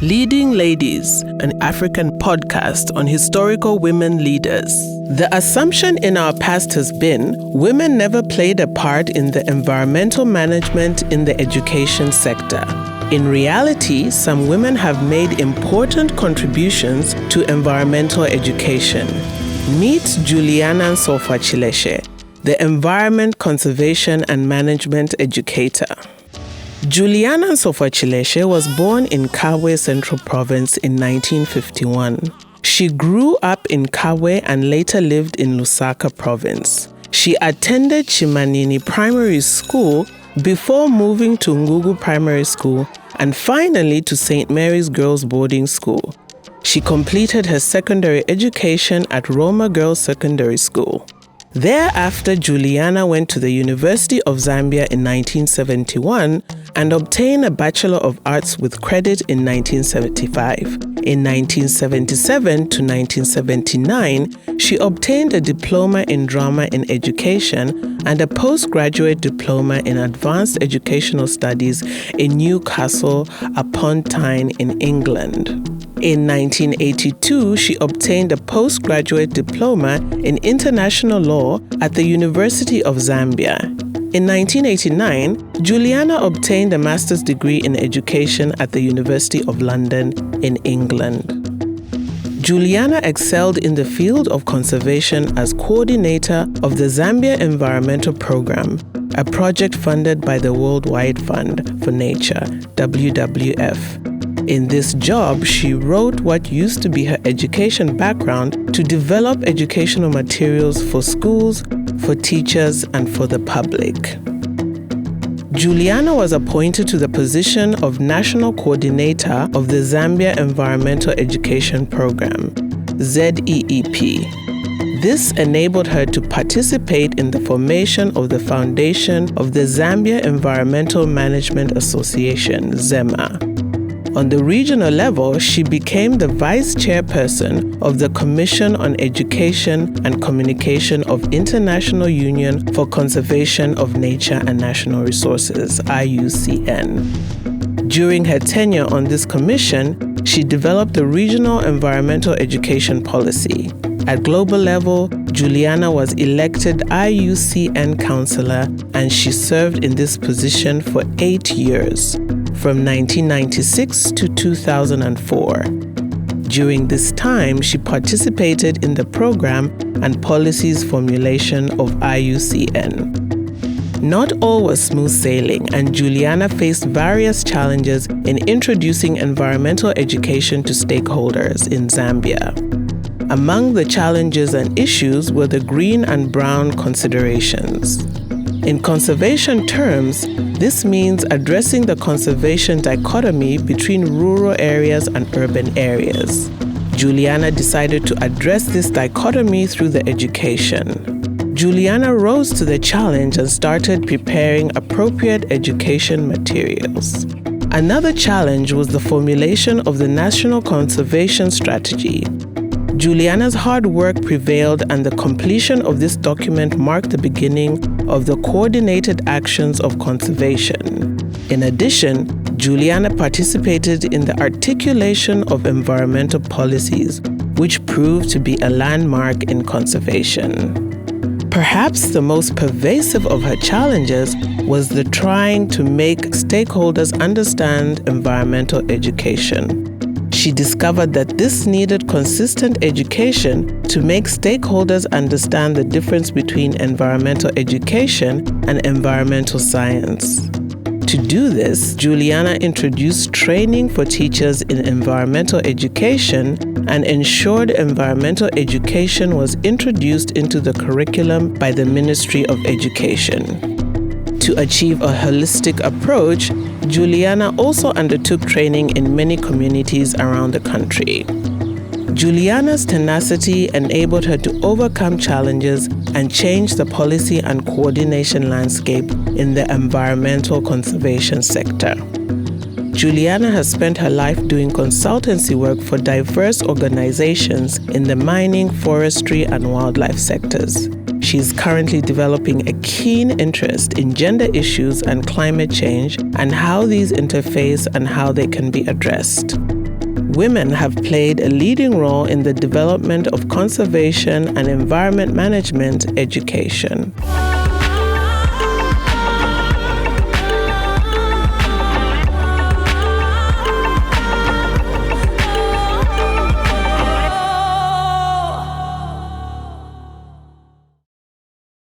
Leading Ladies, an African podcast on historical women leaders. The assumption in our past has been women never played a part in the environmental management in the education sector. In reality, some women have made important contributions to environmental education. Meet Juliana Nsofwa Chileshe, the environment conservation and management educator. Juliana Nsofwa Chileshe was born in Kabwe Central Province in 1951. She grew up in Kabwe and later lived in Lusaka Province. She attended Chimanini Primary School before moving to Ngugu Primary School and finally to St. Mary's Girls Boarding School. She completed her secondary education at Roma Girls Secondary School. Thereafter, Juliana went to the University of Zambia in 1971 and obtained a Bachelor of Arts with credit in 1975. In 1977 to 1979, she obtained a Diploma in Drama in Education and a postgraduate diploma in Advanced Educational Studies in Newcastle upon Tyne in England. In 1982, she obtained a postgraduate diploma in international law at the University of Zambia. In 1989, Juliana obtained a master's degree in education at the University of London in England. Juliana excelled in the field of conservation as coordinator of the Zambia Environmental Program, a project funded by the Worldwide Fund for Nature, WWF. In this job, she wrote what used to be her education background to develop educational materials for schools, for teachers, and for the public. Juliana was appointed to the position of National Coordinator of the Zambia Environmental Education Program, ZEEP. This enabled her to participate in the formation of the foundation of the Zambia Environmental Management Association, ZEMA. On the regional level, she became the vice chairperson of the Commission on Education and Communication of International Union for Conservation of Nature and National Resources, IUCN. During her tenure on this commission, she developed the regional environmental education policy. At global level, Juliana was elected IUCN Counselor and she served in this position for 8 years, from 1996 to 2004. During this time, she participated in the program and policies formulation of IUCN. Not all was smooth sailing, and Juliana faced various challenges in introducing environmental education to stakeholders in Zambia. Among the challenges and issues were the green and brown considerations. In conservation terms, this means addressing the conservation dichotomy between rural areas and urban areas. Juliana decided to address this dichotomy through the education. Juliana rose to the challenge and started preparing appropriate education materials. Another challenge was the formulation of the National Conservation Strategy. Juliana's hard work prevailed, and the completion of this document marked the beginning of the coordinated actions of conservation. In addition, Juliana participated in the articulation of environmental policies, which proved to be a landmark in conservation. Perhaps the most pervasive of her challenges was the trying to make stakeholders understand environmental education. She discovered that this needed consistent education to make stakeholders understand the difference between environmental education and environmental science. To do this, Juliana introduced training for teachers in environmental education and ensured environmental education was introduced into the curriculum by the Ministry of Education. To achieve a holistic approach, Juliana also undertook training in many communities around the country. Juliana's tenacity enabled her to overcome challenges and change the policy and coordination landscape in the environmental conservation sector. Juliana has spent her life doing consultancy work for diverse organizations in the mining, forestry, and wildlife sectors. She is currently developing a keen interest in gender issues and climate change and how these interface and how they can be addressed. women have played a leading role in the development of conservation and environment management education.